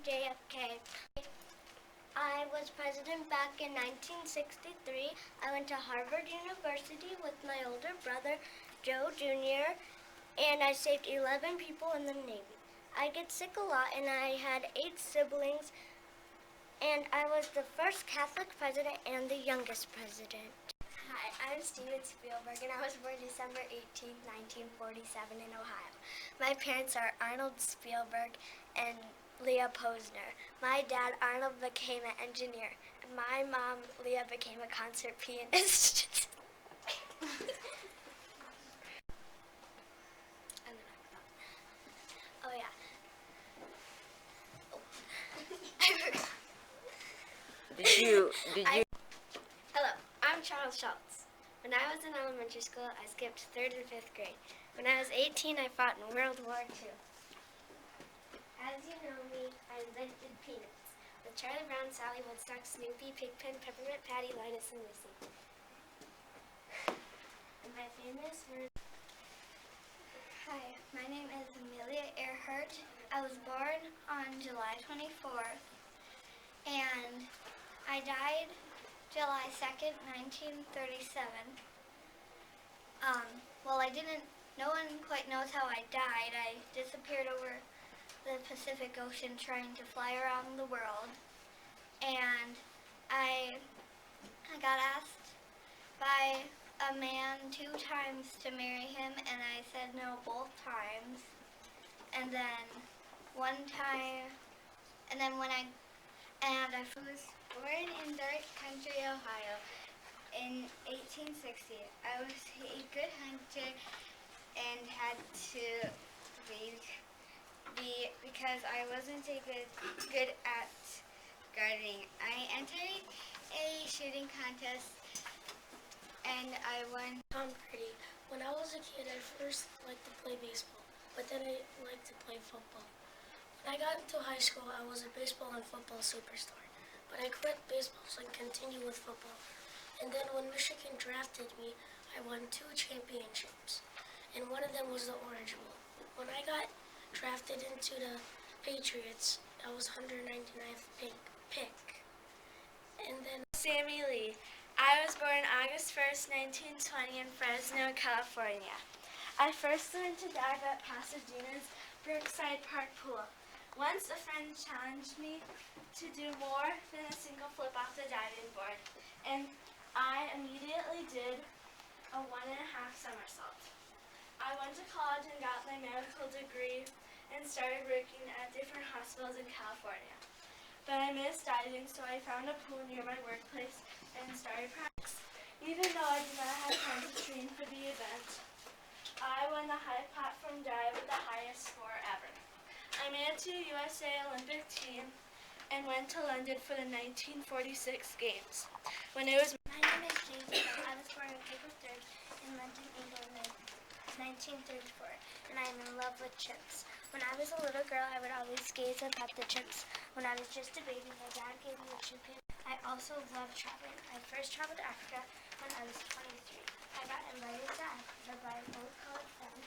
JFK. I was president back in 1963. I went to Harvard University with my older brother, Joe Jr., and I saved 11 people in the Navy. I get sick a lot, and I had 8 siblings, and I was the first Catholic president and the youngest president. Hi, I'm Steven Spielberg, and I was born December 18, 1947 in Ohio. My parents are Arnold Spielberg and Leah Posner. My dad, Arnold, became an engineer. And my mom, Leah, became a concert pianist. Oh, yeah. Did you? Hello, I'm Charles Schultz. When I was in elementary school, I skipped 3rd and 5th grade. When I was 18, I fought in World War II. As you know me, I invented peanuts. With Charlie Brown, Sally, Woodstock, Snoopy, Pigpen, Peppermint Patty, Linus, and Missy. And my famous words. Hi, my name is Amelia Earhart. I was born on July 24th, and I died July 2nd, 1937. No one quite knows how I died. I disappeared over the Pacific Ocean trying to fly around the world. And I got asked by a man 2 times to marry him, and I said no both times. And then one time, and then when I was born in Dark Country, Ohio in 1860. I was a good hunter and had to be because I wasn't good at gardening. I entered a shooting contest and I won. Tom Brady. When I was a kid, I first liked to play baseball, but then I liked to play football. When I got into high school, I was a baseball and football superstar, but I quit baseball so I could continue with football. And then when Michigan drafted me, I won 2 championships, and one of them was the Orange Bowl. When I got drafted into the Patriots, I was 199th pick. And then Sammy Lee. I was born August 1st, 1920 in Fresno, California. I first learned to dive at Pasadena's Brookside Park pool. Once a friend challenged me to do more than a single flip off the diving board, and I immediately did a 1.5 somersault. I went to college and got my medical degree and started working at different hospitals in California. But I missed diving, so I found a pool near my workplace and started practice. Even though I did not have time to train for the event, I won the high platform dive with the highest score ever. I made it to the USA Olympic team and went to London for the 1946 Games. My name is James. I was born on April 3rd in London, England in 1934, and I am in love with chimps. When I was a little girl, I would always gaze up at the chimps. When I was just a baby, my dad gave me a chimpanzee. I also love traveling. I first traveled to Africa when I was 23. I got invited to Africa by an old college friend.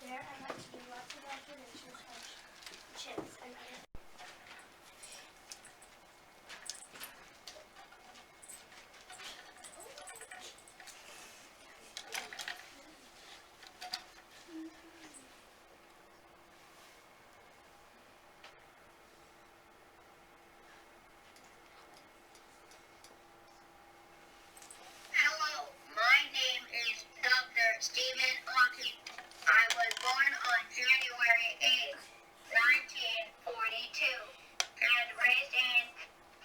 There, I got to do lots of observations of chimps and other. Hello, my name is Dr. Stephen Hawking. I was born on January 8th, 1942, and raised in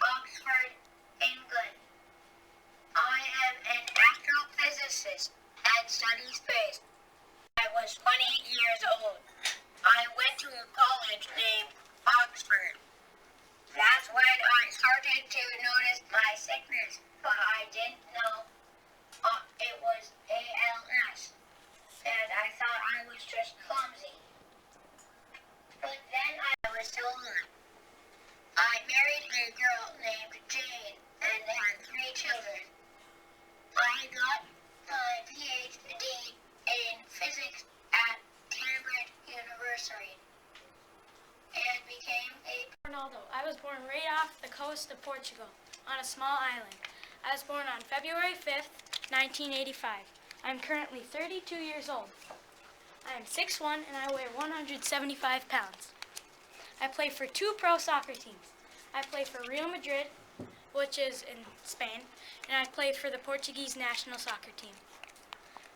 Oxford, England. I am an astrophysicist and study space. I was 20 years old. I went to a college named Oxford. That's when I started to notice my sickness, but I didn't know it was ALS, and I thought I was just clumsy. But then I was told I married a girl named Jane and had 3 children. I got my PhD in physics at Cambridge University and became a Ronaldo. I was born right off the coast of Portugal, on a small island. I was born on February 5th, 1985. I'm currently 32 years old. I am 6'1" and I weigh 175 pounds. I play for 2 pro soccer teams. I play for Real Madrid, which is in Spain, and I play for the Portuguese national soccer team.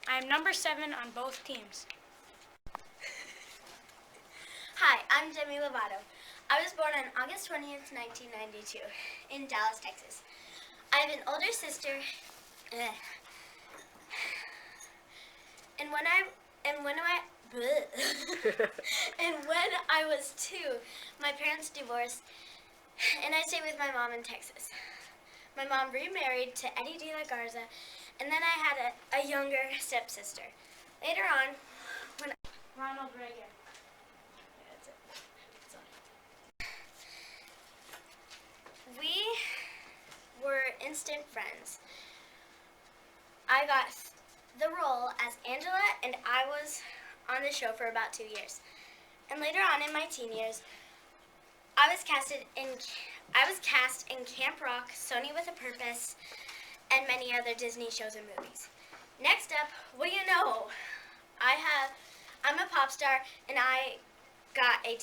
I am number 7 on both teams. Hi, I'm Demi Lovato. I was born on August 20th, 1992, in Dallas, Texas. I have an older sister, and when I was 2, my parents divorced, and I stayed with my mom in Texas. My mom remarried to Eddie De La Garza, and then I had a younger stepsister. Later on, when Ronald Reagan. we were instant friends. I got the role as Angela, and I was on the show for about 2 years. And later on in my teen years, I was cast in Camp Rock, Sony with a Purpose, and many other Disney shows and movies. Next up, what do you know? I'm a pop star, and I got a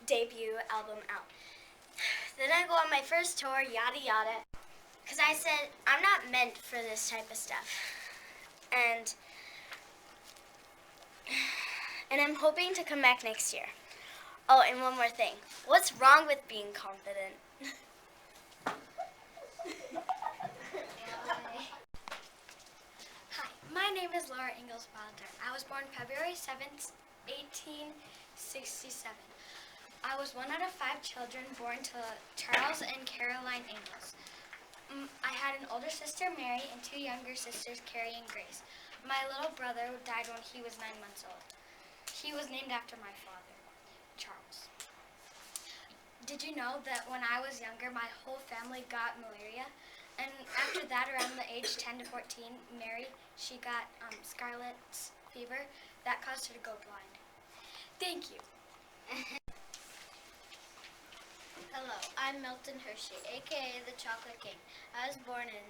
debut album out. Then I go on my first tour, yada yada, because I said I'm not meant for this type of stuff. And I'm hoping to come back next year. Oh, and one more thing. What's wrong with being confident? Hi, my name is Laura Ingalls Wilder. I was born February 7th, 1867. I was 1 out of 5 children born to Charles and Caroline Ingalls. I had an older sister, Mary, and 2 younger sisters, Carrie and Grace. My little brother died when he was 9 months old. He was named after my father, Charles. Did you know that when I was younger, my whole family got malaria? And after that, around the age 10 to 14, Mary, she got scarlet fever. That caused her to go blind. Thank you. Hello, I'm Milton Hershey, aka the Chocolate King. I was born in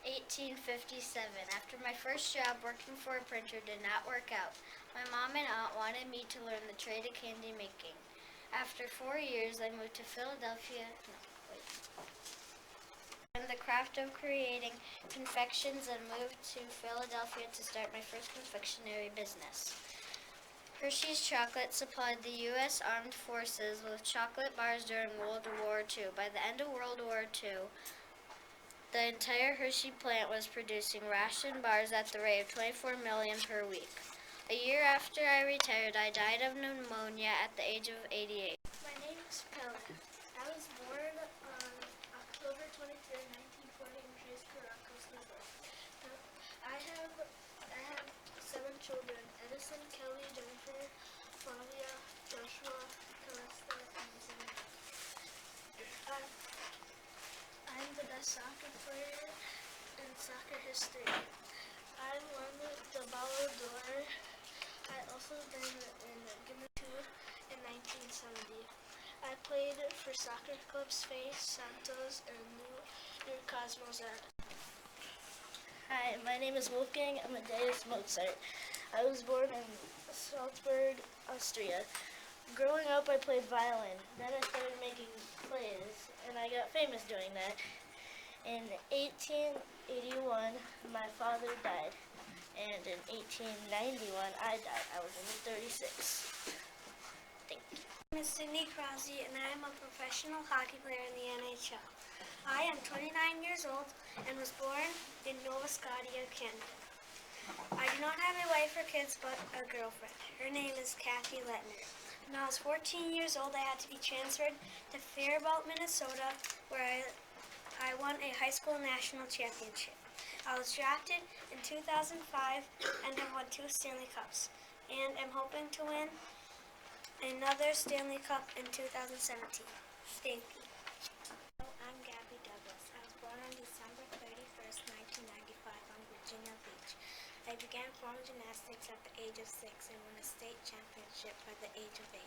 1857. After my first job working for a printer did not work out, my mom and aunt wanted me to learn the trade of candy making. After 4 years, I moved to Philadelphia. Learned the craft of creating confections and moved to Philadelphia to start my first confectionery business. Hershey's Chocolate supplied the U.S. Armed Forces with chocolate bars during World War II. By the end of World War II, the entire Hershey plant was producing ration bars at the rate of 24 million per week. A year after I retired, I died of pneumonia at the age of 88. My name is Pella. I was born on October 23rd, 1940 in Tres Caracas, New York. I have 7 children: Edison, Kelly, Jennifer, Flavia, Joshua, Calista, and Zena. I'm the best soccer player in soccer history. I won the Ballon d'Or. I also been in Guinea in 1970. I played for soccer clubs Face, Santos, and New Cosmos. Hi, my name is Wolfgang Amadeus Mozart. I was born in Salzburg, Austria. Growing up, I played violin. Then I started making plays, and I got famous doing that. In 1881, my father died, and in 1891, I died. I was only 36. Thank you. My name is Sidney Crosby, and I am a professional hockey player in the NHL. I am 29 years old and was born in Nova Scotia, Canada. I do not have a wife or kids, but a girlfriend. Her name is Kathy Lettner. When I was 14 years old, I had to be transferred to Faribault, Minnesota, where I won a high school national championship. I was drafted in 2005 and have won 2 Stanley Cups, and am hoping to win another Stanley Cup in 2017. Thank you. I'm Gabby Douglas. I was born on December 31st, 1995 on Virginia Beach. I began formal gymnastics at the age of 6 and won a state championship by the age of 8.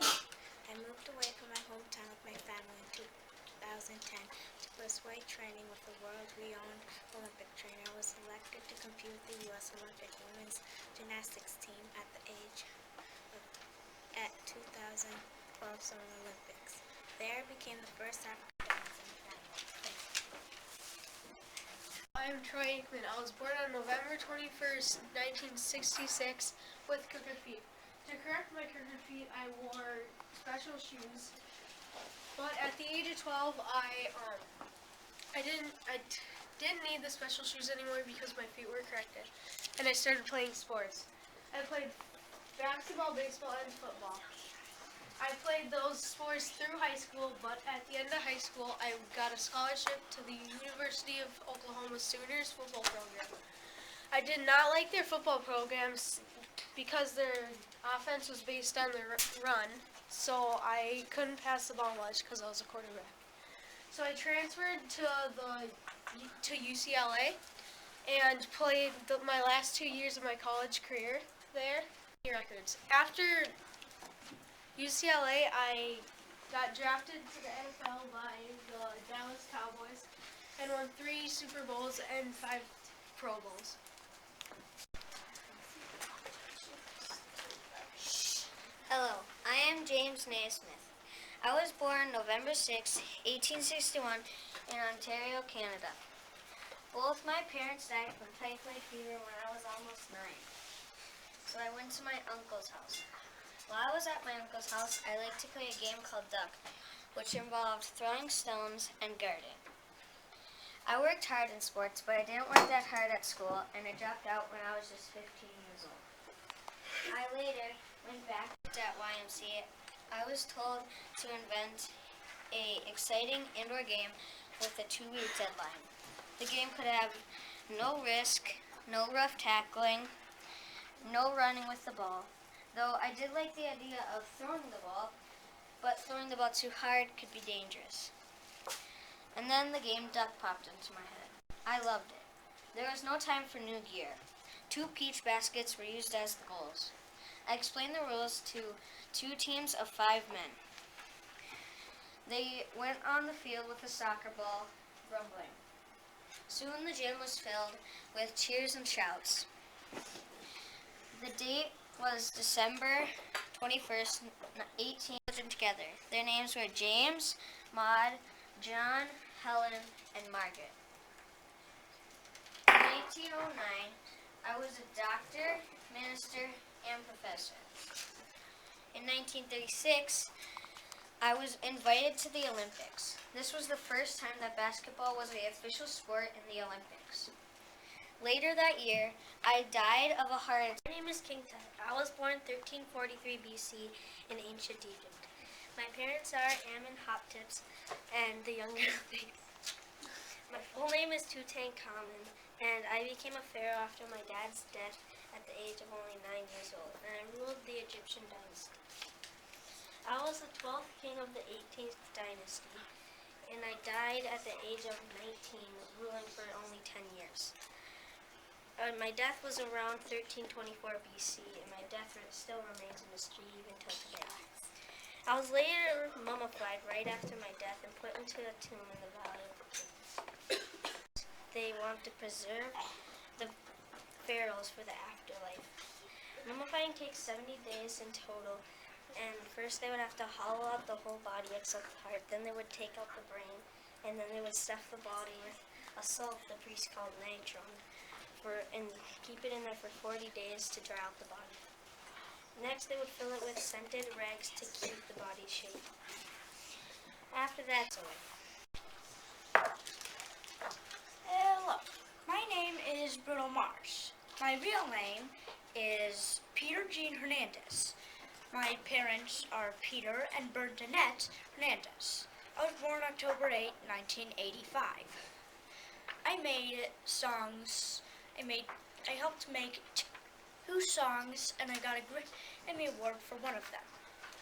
I moved away from my hometown with my family in 2010 to pursue training with a world-renowned Olympic trainer. I was selected to compete with the U.S. Olympic women's gymnastics team at 2012 Summer Olympics. There I became the first African American in the family. I'm Troy Aikman. I was born on November 21st, 1966 with crooked feet. To correct my crooked feet, I wore special shoes. But at the age of 12, I didn't need the special shoes anymore because my feet were corrected. And I started playing sports. I played basketball, baseball, and football. I played those sports through high school, but at the end of high school, I got a scholarship to the University of Oklahoma Sooners football program. I did not like their football programs because their offense was based on the run, so I couldn't pass the ball much because I was a quarterback. So I transferred to UCLA and played my last 2 years of my college career there. Records. After UCLA, I got drafted to the NFL by the Dallas Cowboys and won 3 Super Bowls and 5 Pro Bowls. Hello, I am James Naismith. I was born November 6, 1861 in Ontario, Canada. Both my parents died from typhoid fever when I was almost 9. So I went to my uncle's house. While I was at my uncle's house, I liked to play a game called Duck, which involved throwing stones and guarding. I worked hard in sports, but I didn't work that hard at school, and I dropped out when I was just 15 years old. I later went back at YMCA. I was told to invent an exciting indoor game with a 2-week deadline. The game could have no risk, no rough tackling, no running with the ball, though I did like the idea of throwing the ball, but throwing the ball too hard could be dangerous. And then the game Duck popped into my head. I loved it. There was no time for new gear. 2 peach baskets were used as the goals. I explained the rules to 2 teams of 5 men. They went on the field with a soccer ball, rumbling. Soon the gym was filled with cheers and shouts. The date was December 21st, 18 children together. Their names were James, Maud, John, Helen, and Margaret. In 1909, I was a doctor, minister, and professor. In 1936, I was invited to the Olympics. This was the first time that basketball was the official sport in the Olympics. Later that year, I died of a heart attack. My name is King Tut. I was born 1343 BC in ancient Egypt. My parents are Amenhotep and the younger Things. My full name is Tutankhamun, and I became a pharaoh after my dad's death at the age of only 9 years old, and I ruled the Egyptian dynasty. I was the 12th king of the 18th dynasty, and I died at the age of 19, ruling for only 10 years. My death was around 1324 BC, and my death still remains a mystery even till today. I was later mummified right after my death and put into a tomb in the Valley of the Kings. They want to preserve the pharaohs for the afterlife. Mummifying takes 70 days in total, and first they would have to hollow out the whole body except the heart. Then they would take out the brain, and then they would stuff the body with a salt the priest called natron, and keep it in there for 40 days to dry out the body. Next, they would fill it with scented rags to keep the body's shape. After that, it's away. Hello, my name is Bruno Mars. My real name is Peter Jean Hernandez. My parents are Peter and Bernadette Hernandez. I was born October 8, 1985. I helped make 2 songs, and I got a Grammy Award for one of them.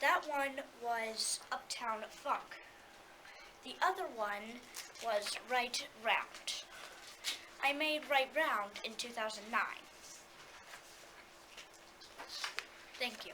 That one was Uptown Funk. The other one was Right Round. I made Right Round in 2009. Thank you.